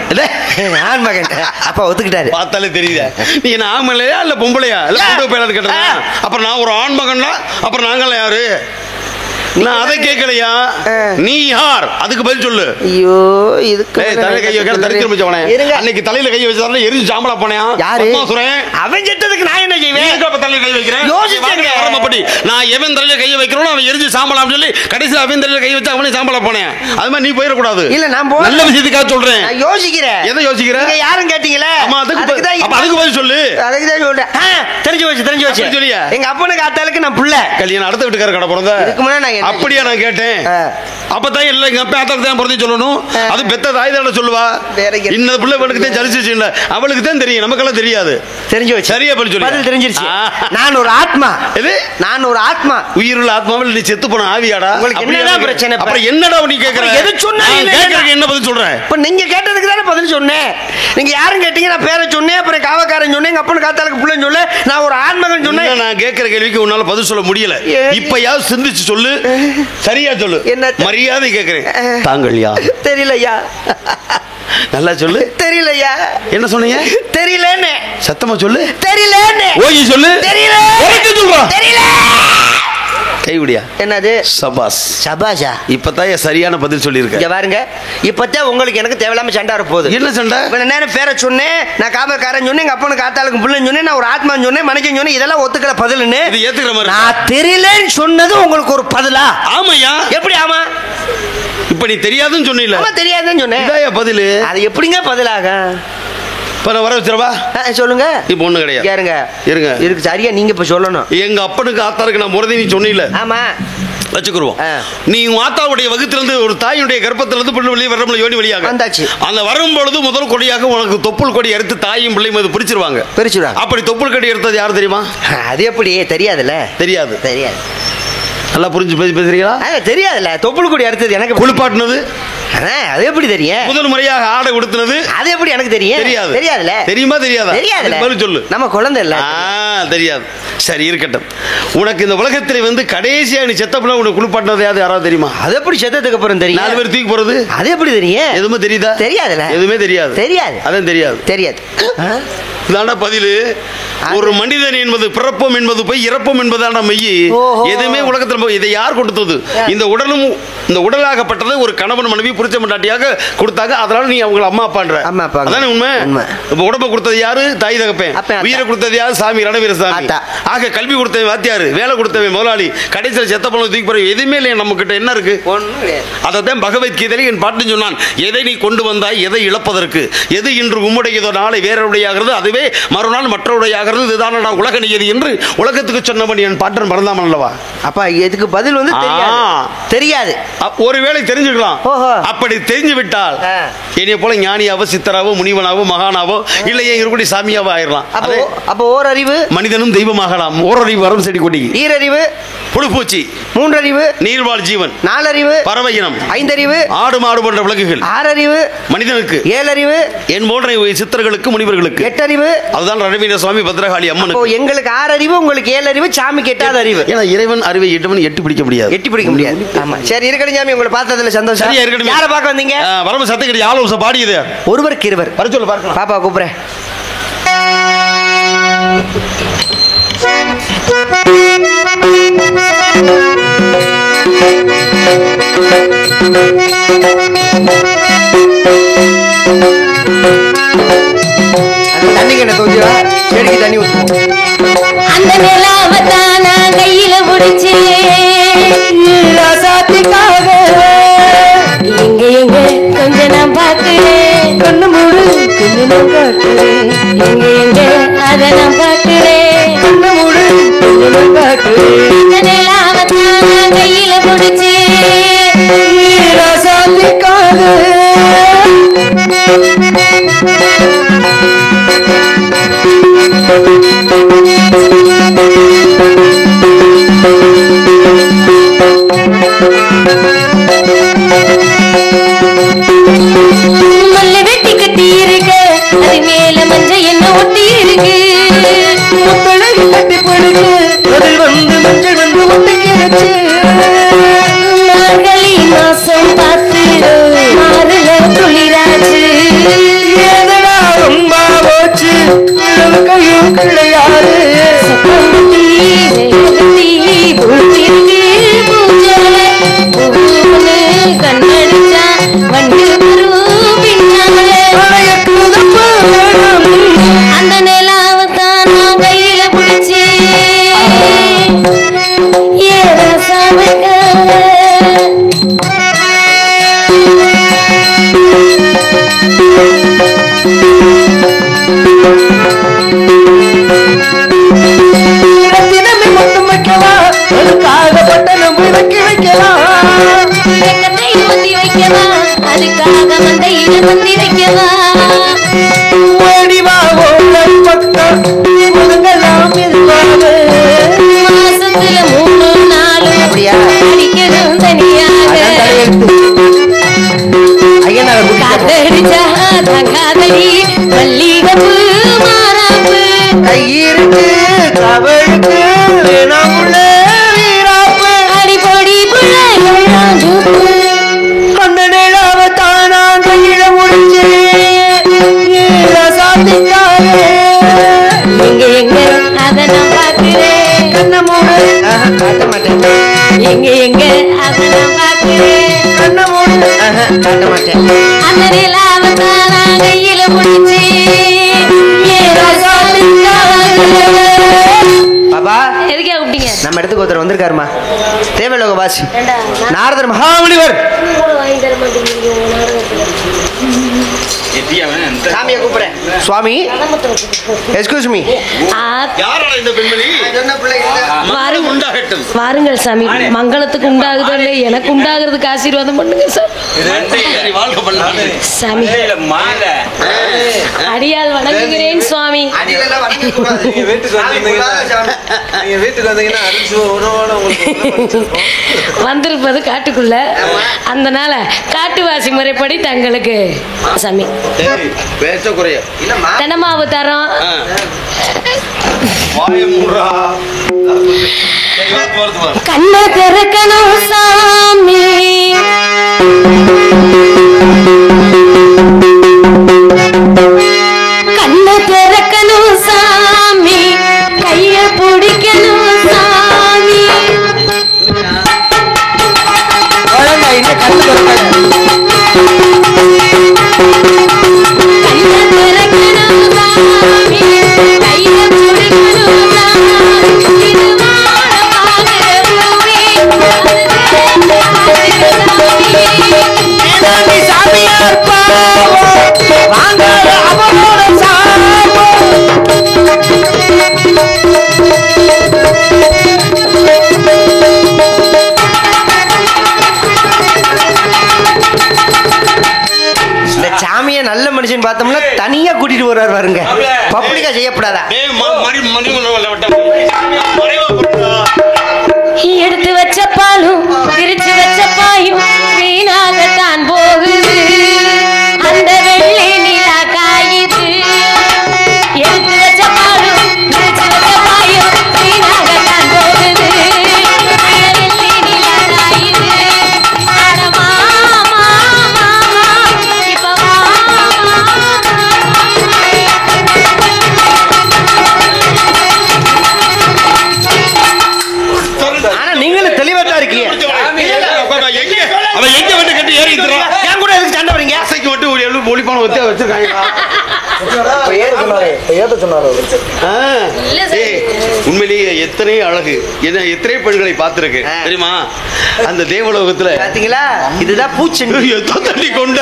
B: ஆண்மகன். அப்ப ஒத்துக்கிட்டாரு.
C: பார்த்தாலே தெரியுதா நீ என்ன ஆண்மலையா இல்ல பொம்பளையா இல்ல பொம்பளை பேராது கேட்டா? அப்புறம் நான் ஒரு ஆண்மகன்னா அப்புறம் நாங்களாம் யாரு? நான் அதை கேட்கலையா? நீ யார்? அதுக்கு பதில் சொல்லு.
B: ஐயோ இதுக்கு
C: தலையில கை வைக்கிற தரித்திரம் வச்சவனே. அன்னைக்கு தலையில கை வச்சதால எரிஞ்சு சாம்பலா போனேன்.
B: யாரு?
C: அவன் செத்ததுக்கு நான் என்ன செய்வேன்? தலையில கை வைக்கிறேன். யோசிச்சேன். நான் எவன் தலையில கை வைக்கிறோம் அவன் எரிஞ்சு சாம்பலாம் சொல்லி கடைசி அவன் தலையில கை வச்சு அவனே சாம்பலா போனேன். அது மாதிரி நீ போயிடக்கூடாது.
B: இல்ல நான்
C: நல்ல விஷயத்துக்காக சொல்றேன்.
B: யோசிக்கிறேன்.
C: எதை யோசிக்கிறேன்?
B: நீங்க யாரும் கேட்டீங்களே.
C: அதுக்கு பதில் சொல்லு.
B: அதுக்கு தான் சொல்றேன். தெரிஞ்சு வச்சு சொல்லியா? எங்க அப்பனுக்கு ஆத்தாளுக்கு நான் புள்ள.
C: கல்யாணம் அடுத்த வீட்டுக்கார கடை பிறந்த
B: இதுக்கு முன்னாடி நான்
C: அப்படியா நான் கேட்டேன். அப்பதான் இல்ல எங்க அப்பா ஆத்தாக்கு தான் பிறந்து சொல்லணும். அது பெத்த தாய் தான சொல்லுவா. இந்த பிள்ளை அவளுக்கு தான் சரிச்சு இல்ல, அவளுக்கு தான் தெரியும், நமக்கெல்லாம் தெரியாது.
B: தெரிஞ்சு வச்சு சரியா பதில் சொல்லு. பதில் தெரிஞ்சிருச்சு. நான் ஒரு ஆத்மா. எது? நான் ஒரு ஆத்மா.
C: உயிருள்ள ஆத்மாவில் நீ செத்து போன ஆவியாடா?
B: உங்களுக்கு என்னடா பிரச்சனை?
C: அப்புறம் என்னடா நீ கேக்குற?
B: எது சொன்னா
C: என்ன பதில் சொல்ற?
B: இப்ப நீங்க கேட்டதுக்கு தானே பதில் சொன்னேன். நீங்க யாரும் கேட்டீங்க, நான் பேரை சொன்னேன், அப்புறம் காவக்காரன் சொன்னேன், எங்க அப்பனுக்கு ஆத்தாளுக்கு புள்ளன்னு சொல்ல, நான் ஒரு ஆத்மகன் சொன்னேன்.
C: நான் கேட்கிற கேள்விக்கு உன்னால பதில் சொல்ல முடியல. இப்பயாவது சிந்திச்சு சொல்லு. சரியா சொல்லு. என்ன மரியாதை கேட்கிறேன். தாங்கள் யார்?
B: தெரியலையா.
C: நல்லா சொல்லு.
B: தெரியலையா.
C: என்ன சொன்னீங்க?
B: தெரியலன்னு.
C: சத்தமா சொல்லு.
B: தெரியலன்னு.
C: ஓகே சொல்லு.
B: தெரியல.
C: தெரியல. கைவிடியா?
B: என்னது?
C: சபாஸ்.
B: சபாஷா.
C: இப்பதான் சரியான பதில் சொல்லியிருக்க.
B: இங்க பாருங்க, இப்பதான் உங்களுக்கு எனக்கு தேவையில்லாம சண்டை வர போகுது.
C: என்ன சண்டை?
B: இவ்வளவு நேரம் பேரை சொன்னேன், நான் காவல்காரன் சொன்னேன், எங்க அப்பனுக்கு ஆத்தாளுக்கு புள்ளன்னு சொன்னேன், நான் ஒரு ஆத்மான்னு சொன்னேன், மனுஷன் சொன்னேன், இதெல்லாம் ஒத்துக்கல பதில்னு.
C: இது ஏத்துக்கிற மாதிரி.
B: நான் தெரியலன்னு சொன்னது உங்களுக்கு ஒரு பதிலா?
C: ஆமாயா.
B: எப்படி ஆமா?
C: இப்ப நீ தெரியாதுன்னு சொன்னீல.
B: ஆமா தெரியாதுன்னு சொன்னேன்.
C: இதாயா பதில்?
B: அது எப்படிங்க பதிலாக?
C: இப்ப நான் வர வச்சிரவா?
B: சொல்லுங்க.
C: இப்ப ஒண்ணு கிடையாது. இருங்க
B: இருக்கு சரியா நீங்க இப்ப சொல்லணும்.
C: எங்க அப்பனுக்கு ஆத்தாருக்கு நான் முறதி நீ சொன்னீல.
B: ஆமா
C: வச்சுக்குருவோம். நீ ஆத்தாவுடைய வகுத்திலிருந்து ஒரு தாயுடைய கர்ப்பத்திலிருந்து பிள்ளை வெளியே வரமுல யோனி வழியாக வந்தாச்சு. அந்த வரும்பொழுது முதல் கொடியாக உனக்கு தொப்புள் கொடி எடுத்து தாயும் பிள்ளையும் அது பிரிச்சிருவாங்க. அப்படி தொப்புள் கொடி எடுத்தது யாரு தெரியுமா?
B: அது எப்படி தெரியாதுல்ல? தெரியாது.
C: நல்லா புரிஞ்சு பேசுறீங்களா?
B: தெரியாதுல்ல. தொப்புள் கொடி எடுத்தது எனக்கு
C: குளிப்பாட்டினது
B: அது எப்படி தெரியும்?
C: முதல் முறையாக ஆடை கொடுத்தது அது எப்படி எனக்கு தெரியும்? தெரியாது. தெரியாதுல்ல. தெரியுமா? தெரியாதா? தெரியாதுல்ல. பதில் சொல்லு. நம்ம குழந்தை இல்ல. தெரியாது. சரி இருக்கட்டும். உனக்கு இந்த உலகத்துல வந்து கடைசியா நீ செத்தப்பட உனக்கு குளிப்பாட்டினது யாராவது தெரியுமா? அது எப்படி செத்ததுக்கு அப்புறம் தெரியும்? 4 பேர் தூக்கி போறது அது எப்படி தெரியும்? எதுவுமே தெரியுதா? தெரியாதுல்ல. எதுவுமே தெரியாது. தெரியாது. அதான் தெரியாது. தெரியாது. இதாண்டா பதிலு. ஒரு மனிதன் என்பது பிறப்பம் என்பது போய் இறப்பம் என்பதான மெய்யி. எதுவுமே உலகத்தில் இதை யார் கொடுத்தது? இந்த உடலும் இந்த உடலாகப்பட்டது ஒரு கணவன் மனைவி புரிச்ச மண்டாட்டியாக கொடுத்தாங்க. அதனால நீ அவங்க அம்மா அப்பான்ற அதானே உண்மை. இப்ப உடம்பை கொடுத்தது யாரு? தாய் தகப்பேன். உயிரை கொடுத்தது யாரு? சாமி ரணவீர சாமி. ஆக கல்வி கொடுத்தவன் வாத்தியாரு, வேலை கொடுத்தவன் முதலாளி, கடைசியில் செத்த பணம் தூக்கி போற எதுவுமே இல்லையா நம்ம கிட்ட? என்ன இருக்கு? அதைத்தான் பகவத்கீதையில் என் பாட்டு சொன்னான். எதை நீ கொண்டு வந்தாய் எதை இழப்பதற்கு? எது இன்று உம்முடையதோ நாளை வேறவுடையாகிறது, அதுவே மறுநாள் மற்றவுடையாகிறது. இதுதானடா உலக நியதி என்று உலகத்துக்கு சொன்னபடி என் பாட்டன் மறந்தாமல் அல்லவா?
B: அப்பா இதுக்கு பதில் வந்து தெரியாது.
C: ஒருவேளை தெரிஞ்சுக்கலாம். அப்படி தெரிஞ்சு விட்டால் என்னைய போல ஞானியாவோ சித்தராவோ முனிவனாவோ மகானாவோ இல்லையே இருபடி சாமியாவோ ஆயிரலாம்.
B: அப்போ ஓரறிவு
C: மனிதனும் தெய்வமாகலாம். ஓரறிவு வரம் செடி கொடி,
B: ஈரறிவு
C: புழுப்பூச்சி,
B: மூன்றறிவு
C: நீர்வாழ் ஜீவன்,
B: நாலறிவு
C: பறவை இனம்,
B: ஐந்தறிவு
C: ஆடு மாடு போன்ற விலங்குகள்,
B: ஆறறிவு
C: மனிதனுக்கு,
B: ஏழறிவு
C: என் போன்ற சித்தர்களுக்கு முனிவர்களுக்கு,
B: எட்டறிவு. அதுதான்
C: ரவீந்திர சுவாமி பத்ரகாளி அம்மனுக்கு.
B: எங்களுக்கு ஆறறிவு, உங்களுக்கு ஏழறிவு, சாமிக்கு எட்டாத அறிவு.
C: ஏன்னா இறைவன் அறிவை எட்டவன் எட்டி பிடிக்க முடியாது.
B: எட்டி பிடிக்க முடியாது. ஆமா சரி இருக்கட்டும் சாமி, உங்களை பார்த்ததுல சந்தோஷம்.
C: சரியா இருக்கட்டும்.
B: யாரை பார்க்க வந்தீங்க?
C: வரம சத்தக்கடி ஆலோசனை பாடியது
B: ஒருவருக்கு இருவர்.
C: வர சொல்ல பார்க்கலாம்.
B: பாப்பா கூப்பிடுறேன். தண்ணி கிட்ட தோஞ்சிவா, செடிக்கு தண்ணி ஊற்றுவோம்.
E: அந்த நிலாவத்தான் நான் கையில முடிச்சு
B: ராசாத்திக்காக
E: எங்க எங்க கொஞ்சம் நான் பார்க்கிறேன்.
B: கண்ணு மூடு கொஞ்சம் நான் காட்டுறேன்.
E: எங்க எங்க அதை நான் பார்க்கிறேன்.
B: கண்ணு மூடு கொஞ்சம் நான் காட்டுறேன்.
E: அந்த நிலாவத்தான் நான் கையில முடிச்சு
B: ராசாத்திக்காக
E: மல்ல வெட்டி கட்டி இருக்கு, அது மேல மஞ்ச என்ன ஒட்டி இருக்கு.
B: முத்தழகு கட்டி படுக்கு, அதில் வந்து மஞ்சள் வந்து ஒட்டிக்கிடுச்சு.
E: மார்கழி மாசம் பார்த்து மாறுல துளிராச்சு.
B: ஏதடா ரொம்ப போச்சு, கையும் கிடையாது.
E: சப்பந்தி வேகத்தி பூத்திருக்கு பூஜால பூன்னு கண்ணடிச்சா வண்டு வரும் பின்னால. அந்த நிலாவத்தான் நான் கையில பிடிச்சி ஏசாவுக்கு
B: தினமே மட்டும் வைக்கவா, அதுக்காக பட்டணம் விளக்கி வைக்கலாம்.
E: வெக்கத்தை ஊத்தி வைக்கவா, அதுக்காக மந்தையில பந்தி வைக்கவா.
B: ஓடிவா ஓடல் பக்கம் முதுங்கெல்லாம் இருப்பாங்க.
E: மாசத்துல 3 நாள் அடிக்கணும் தனியாக. காத்தடிச்சா தங்காதடி மல்லிகப்பு மாறாப்பு.
B: கையிருக்கு தவழுக்கு வேணாமுள்ள வீராப்பு.
E: அடிப்பொடி புள்ளைப்பு
B: அந்த நிலாவத்தான் நான் கையில முடிச்சு சாத்திக்காக.
E: எங்க எங்க அதை நான் பார்க்கிறேன்.
B: கண்ண மூடு காட்ட மாட்டேன்.
E: எங்க எங்க அதை நான் பார்க்கிறேன்.
B: கண்ண மூடு காட்ட மாட்டேன்.
E: அந்த நிலாவத்தான் நான் கையில முடிச்சு
B: பாபா
E: எதுக்கே கூப்பிட்டீங்க?
B: நம்ம இடத்துக்கு ஒருத்தர் வந்திருக்காருமா, தேவலோக வாசி நாரதர் மகாமுனிவர்.
E: வாங்கி தர மாட்டேங்கிறீங்க.
B: சாமியை கூப்பிடுறேன். சுவாமி எக்ஸ்கியூஸ் மீ.
C: யாரடா இந்த பெண்மணி?
E: வாருங்கள் சாமி, மங்களத்துக்கு உண்டாகுதோ இல்லை எனக்கு உண்டாகிறதுக்கு ஆசீர்வாதம் பண்ணுங்க சார். சாமி அடியால் வணங்குகிறேன் சுவாமி. வந்திருப்பது காட்டுக்குள்ள, அதனால காட்டுவாசி முறைப்படி தங்களுக்கு சாமி தென்னமாவு தரோம். கண்ண திறக்கணும் சாமி, கண்ண திறக்கணும்
B: செய்யப்படாதா?
E: எடுத்து வச்ச பாலும் விரிச்சு வச்ச பாயும் வீணாகத்தான் போகுது. அந்த வெள்ளி நிலா காயுது. எடுத்து வச்ச பாலும் விரிச்சு வச்ச பாயும் வீணாகத்தான் போகுது. அந்த வெள்ளி நிலா காயுது. அட மாமா மாமா இப்ப
B: ஆனா நீங்களும் தெளிவா தான் இருக்கீங்க.
C: அவன் எங்க வந்து கட்டி ஏறி
B: என் கூட எதுக்கு சண்டை வரீங்க?
C: அசைக்கு மட்டும் ஒரு எழுபது ஒளிப்பான வச்சு வச்சிருக்காங்க. உண்மையிலேயே எத்தனை அழகு, எத்தனை பெண்களை பார்த்திருக்கு தெரியுமா அந்த தேவலோகத்துல.
B: பாத்தீங்களா, இதுதான் பூச்செண்டு
C: தள்ளி கொண்ட.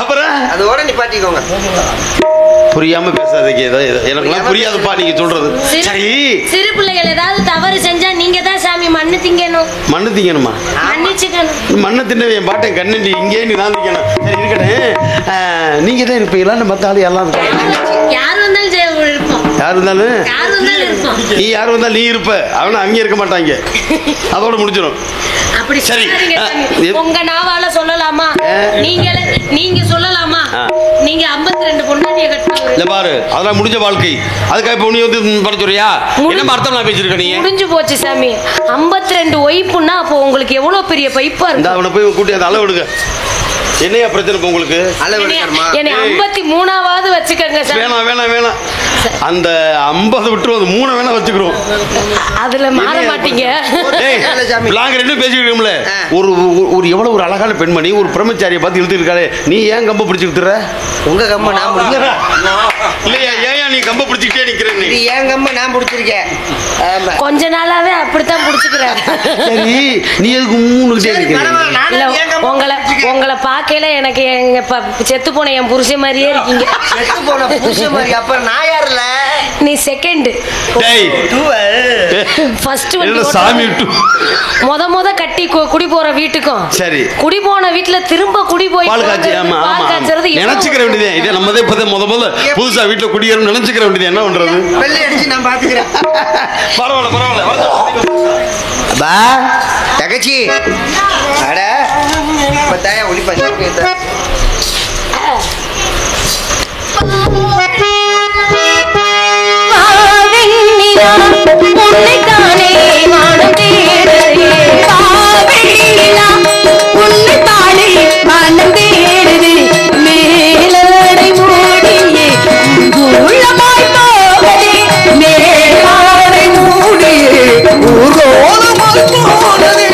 C: அப்புறம்
B: அதோட நிப்பாட்டிக்கோங்க.
E: புரியாம பேசாதீங்க. எனக்கு புரியாதுப்பா நீங்க சொல்றது. சரி, சிறு பிள்ளைகள் ஏதாவது தவறு செஞ்சா நீங்க தான் சாமி மண்ணு திங்கணும். மண்ணு திங்கணுமா? மன்னிச்சுக்கணும். மண்ணு தின்ன என் பாட்டை கண்ணண்டி இங்கே நீ தான் திங்கணும். சரி இருக்கட்டும், நீங்க தான் இருப்பீங்களா? மத்த ஆளு எல்லாம் யார் வந்தாலும் இருப்போம். யார் வந்தாலும் நீ யார் வந்தாலும் நீ இருப்ப. அவன அங்கே இருக்க மாட்டாங்க. அதோட முடிஞ்சிடும். அப்படி சரி, உங்க நாவால சொல்லலாமா? நீங்க சொல்லலாமா? நீங்க 52 பொண்டாட்டிய கட்டணும். இல்ல பாரு, அதெல்லாம் முடிஞ்ச வாழ்க்கை. அதுக்காக இப்ப நீ வந்து படுத்துறியா? என்ன அர்த்தம் நான் பேசிருக்க? நீ முடிஞ்சு போச்சு சாமி. 52 ஒய்ப்புன்னா அப்போ உங்களுக்கு எவ்வளவு பெரிய பைப்பா இருக்கு. அவனை போய் கூட்டி அந்த அளவு எடுங்க. என்னையா பிரச்சனை உங்களுக்கு? என்னை 53ஆவது வச்சுக்கங்க சார். வேணாம் வேணாம் வேணாம், அந்த 50 விட்டு 3 வேணா வச்சுக்கிறோம். அதுல மாற மாட்டீங்க. நாங்க ரெண்டு பேசிக்கிறோம்ல. ஒரு எவ்வளவு ஒரு அழகான பெண்மணி ஒரு பிரம்மச்சாரியை பார்த்து இழுத்து இருக்காளே, நீ ஏன் கம்ப பிடிச்சுக்கிட்டுற? உங்க கம்ப நான் பிடிக்கிறேன் இல்லையா? ஏன் நீ கம்ப பிடிச்சிக்கிட்டே நிக்கிறேன்? நீ ஏன் கம்ப நான் பிடிச்சிருக்கேன். கொஞ்ச நாளாவே அப்படித்தான் பிடிச்சுக்கிறேன். சரி, நீ எதுக்கு மூணுகிட்டே நிக்கிறீங்க? உங்களை பார்க்கல எனக்கு எங்க செத்து போன என் புருஷன் மாதிரியே இருக்கீங்க. செத்து போன புருஷன் மாதிரி? அப்ப நான் யாருல? நீ செகண்ட். ஃபர்ஸ்ட் வந்து சாமி முத கட்டி குடி போற வீட்டுக்கும் சரி, குடி போன வீட்டுல திரும்ப குடி போய் பால் காய்ச்சி நினைச்சுக்கிற வேண்டியது. இதை நம்ம முத புதுசா வீட்டுல குடியேறும் நினைச்சுக்கிற வேண்டியது. என்ன பண்றது? வெள்ளை அடிச்சு நான் பாத்துக்கிறேன். பரவாயில்ல பரவாயில்ல.
B: பா தகச்சி, அட பத்தாயா ஒளி பண்ணி
F: உன்னைத்தானே வானம் தேடுதே. உன்னைத்தானே வானம் தேடுதே. மேலடை மூடியே உள்ளமாய் போவதே. மேலாடை மூடியே ஊர்கோலமாய் போவதே.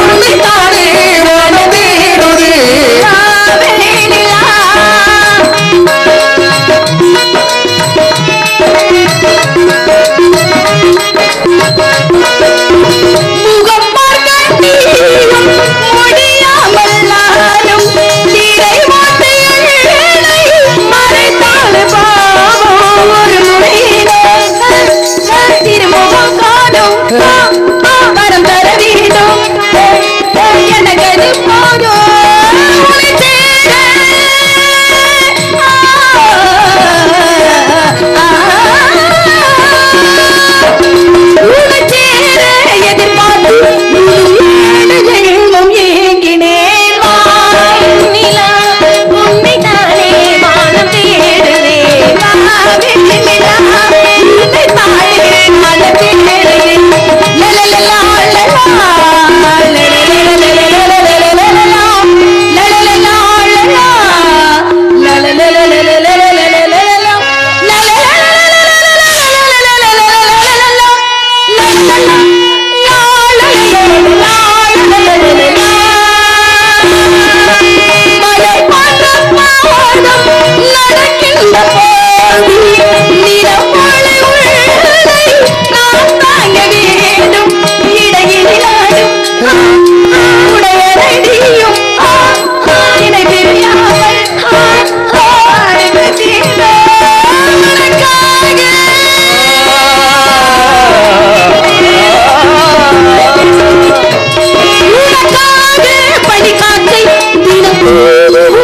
F: உன்னைத்தானே வானம் தேடுதே.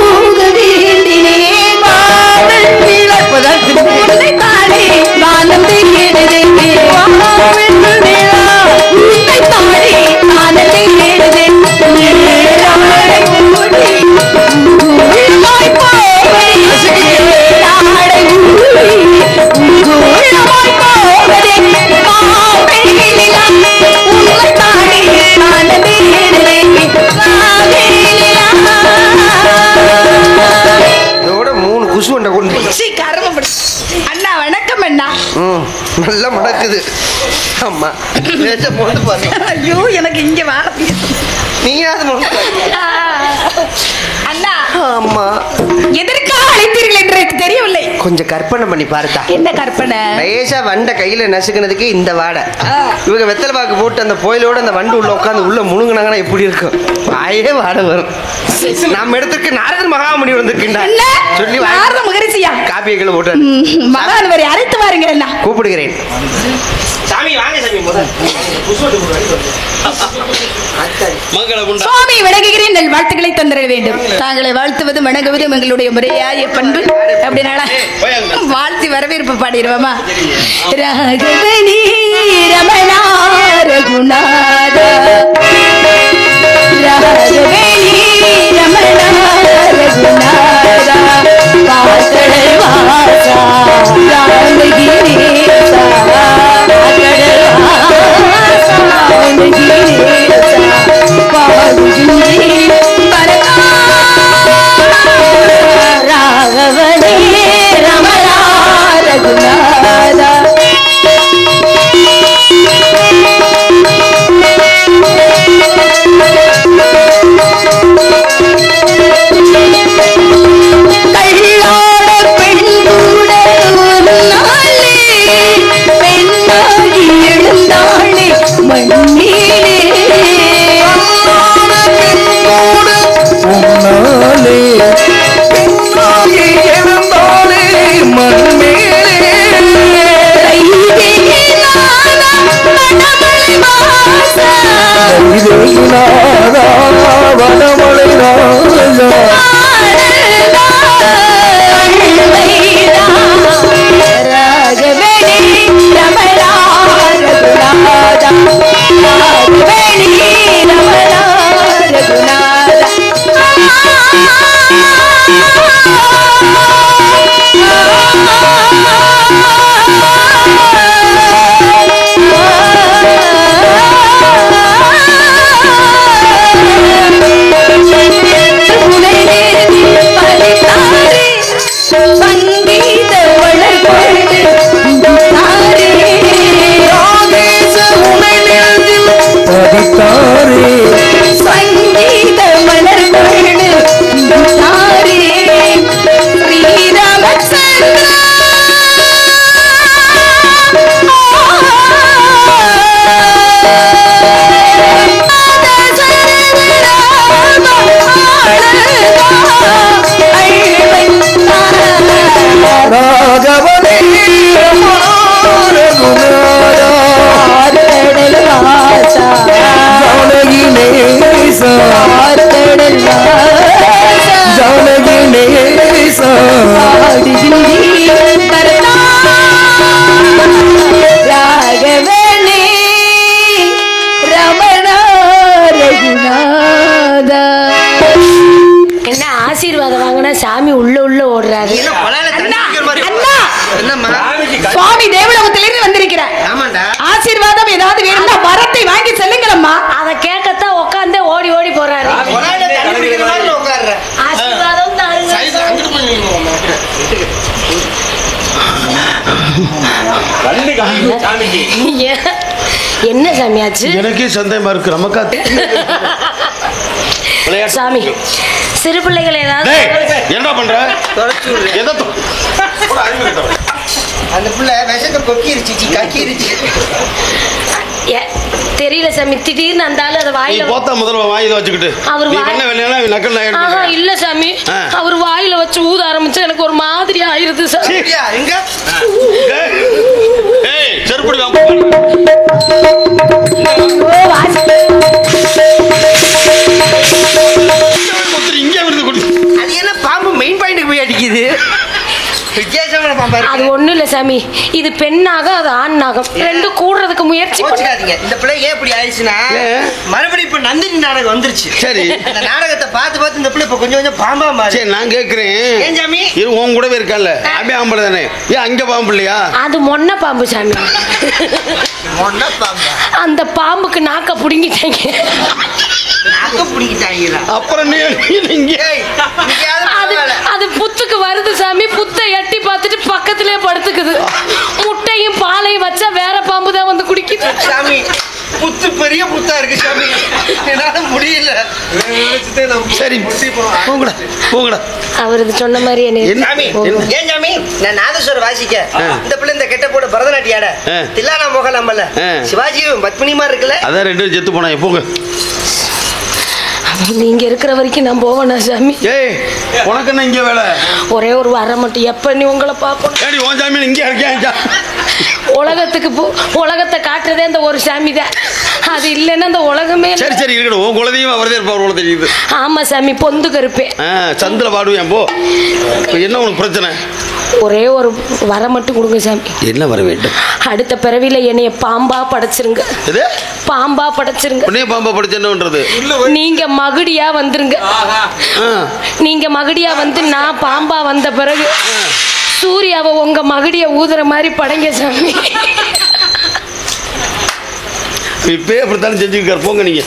E: போக வேண்டினே
F: கருமப்படி. அண்ணா வணக்கம் அண்ணா.
B: நல்லா மடக்குது. ஆமா
F: ஐயோ எனக்கு இங்க வாழ
B: நீங்க
F: அண்ணா.
B: ஆமா
F: எதற்காக அழைத்தீர்கள் என்று எனக்கு தெரியவில்லை.
B: கொஞ்சம் கற்பனை பண்ணி பார்த்தா.
F: என்ன கற்பனை?
B: லேசா வண்ட கையில நசுக்குனதுக்கு இந்த வாடை. இவங்க வெத்தலை பாக்கு போட்டு அந்த கோயிலோட அந்த வண்டு உள்ள உட்காந்து உள்ள முழுங்கினாங்கன்னா எப்படி இருக்கும்? வாயே வாடை வரும். நம்ம இடத்துக்கு நாரதர் மகாமுனி வந்திருக்கின்றார் சொல்லி
F: நாரத மகரிஷியா
B: காப்பியங்களை போட்டு
F: மகான்வரை அழைத்து வாருங்கள் அண்ணா.
B: கூப்பிடுகிறேன். சாமி வாங்க சாமி.
F: சுவாமி வணங்குகிறேன். நல் வாழ்த்துக்களை தந்திர வேண்டும். தாங்களை வாழ்த்துவது வணங்குவது எங்களுடைய முறையாய பண்பு. அப்படினால வாழ்த்தி வரவேற்பு பாடிடுவோமா? ராகவனி ரமணா ரகுநாத ராகவனி ரமணா ரகுநாத வாசல் வாசா ராமகிரேசா ராகவனே ரமணா ரகுநாத சாமி உள்ள உள்ள ஓடுறாரு. சுவாமி தேவலோகத்திலிருந்து வந்திருக்கிறார். ஆசீர்வாதம் ஏதாவது வேணும்னா வரத்தை வாங்கி செல்லுங்களம்மா.
E: அதை கேட்கத்தான் உட்காந்தே ஓடி ஓடி போறாரு. ஆசீர்வாதம் என்ன சாமியாச்சு?
C: எனக்கே சந்தேகமா இருக்கு. நமக்கா
E: சாமி சிறு பிள்ளைகள் ஏதாவது
C: என்ன பண்ற?
B: அந்த பிள்ளை விஷத்தை கொக்கிருச்சு கக்கிருச்சு
E: தெரியல சாமி. திடீர்னு அந்த ஆளு அதை வாயில
C: போத்தா முதல்ல வாயில வச்சுக்கிட்டு அவர் என்ன வேலையா நக்கல்
E: இல்ல சாமி, அவர் வாயில வச்சு ஊத ஆரம்பிச்சு எனக்கு ஒரு மாதிரி ஆயிருது சார்.
B: எங்க
C: செருப்படி இங்க
B: அது என்ன பாம்பு மெயின் பாயிண்ட்க்கு போய் அடிக்குது.
E: அது ஒண்ணு இல்ல சாமி, இது பெண்ணாக அது ஆண் நாகம் ரெண்டு கூடுறதுக்கு முயற்சி
B: பண்ணாதீங்க. இந்த பிள்ளை ஏன் இப்படி ஆயிடுச்சுன்னா மறுபடியும் இப்ப நந்தினி நாடகம் வந்துருச்சு. சரி, அந்த நாடகத்தை பார்த்து பார்த்து இந்த பிள்ளை இப்ப கொஞ்சம் கொஞ்சம் பாம்பா மாறி.
C: சரி நான் கேக்குறேன்,
B: ஏன் சாமி
C: உன் கூடவே இருக்கல அபி ஆம்பளை தானே, ஏன் அங்க பாம்பு இல்லையா?
E: அது மொன்ன பாம்பு சாமி.
B: மொன்ன பாம்பு?
E: அந்த பாம்புக்கு நாக்க புடுங்கிட்டாங்க.
C: அப்புறம் நீங்க
E: அது புத்துக்கு வருது சாமி. புத்தை எட்டி பார்த்துட்டு பக்கத்திலே படுத்துக்குது. முட்டையும் பாலையும் வச்சா வேற பாம்பு தான் வந்து குடிக்குது
B: சாமி. புத்து பெரிய புத்தா இருக்கு சாமி, என்னால முடியல.
C: சரி போங்கடா போங்கடா.
E: அவர் இது சொன்ன மாதிரி
B: சாமி ஏன் சாமி, நான் நாதஸ்வரம் வாசிக்க இந்த பிள்ளை இந்த கெட்ட போட பரதநாட்டியம் ஆட தில்லானா மோகன் நம்மள சிவாஜியும் பத்மினிமா இருக்குல்ல,
C: அதான் 2 பேரும் செத்து போனாங்க. போங்க.
E: நீங்க இருக்கிற வரைக்கும் நான் போவேனா சாமி?
C: ஏய் உனக்கு என்ன இங்க வேலை?
E: ஒரே ஒரு வாரம் மட்டும் எப்ப நீ உங்களை பார்க்கணும்.
C: ஏடி உன் சாமி இங்க இருக்கேன்.
E: உலகத்துக்கு உலகத்தை காட்டுறதே அந்த ஒரு சாமி தான். அது இல்லைன்னா அந்த உலகமே.
C: சரி சரி இருக்கட்டும். உன் குலதெய்வம் அவரதே இருப்பார் தெரியுது.
E: ஆமா சாமி, பொந்து கருப்பேன்.
C: சந்திர பாடுவேன். போ. என்ன உனக்கு பிரச்சனை?
E: ஒரே ஒரு வர மட்டும் கொடுங்க சாமி.
C: என்ன வர வேண்டும்?
E: அடுத்த பிறவில என்னைய பாம்பா படைச்சிருங்க. பாம்பா படைச்சிருங்க.
C: உடனே பாம்பா படைச்சு என்ன பண்றது?
E: நீங்க மகுடியா வந்துருங்க. நீங்க மகுடியா வந்து நான் பாம்பா வந்த பிறகு சூர்யாவை உங்க மகுடிய ஊதுற மாதிரி படைங்க சாமி.
C: இப்பே அப்படித்தானே செஞ்சுக்கார். போங்க நீங்க.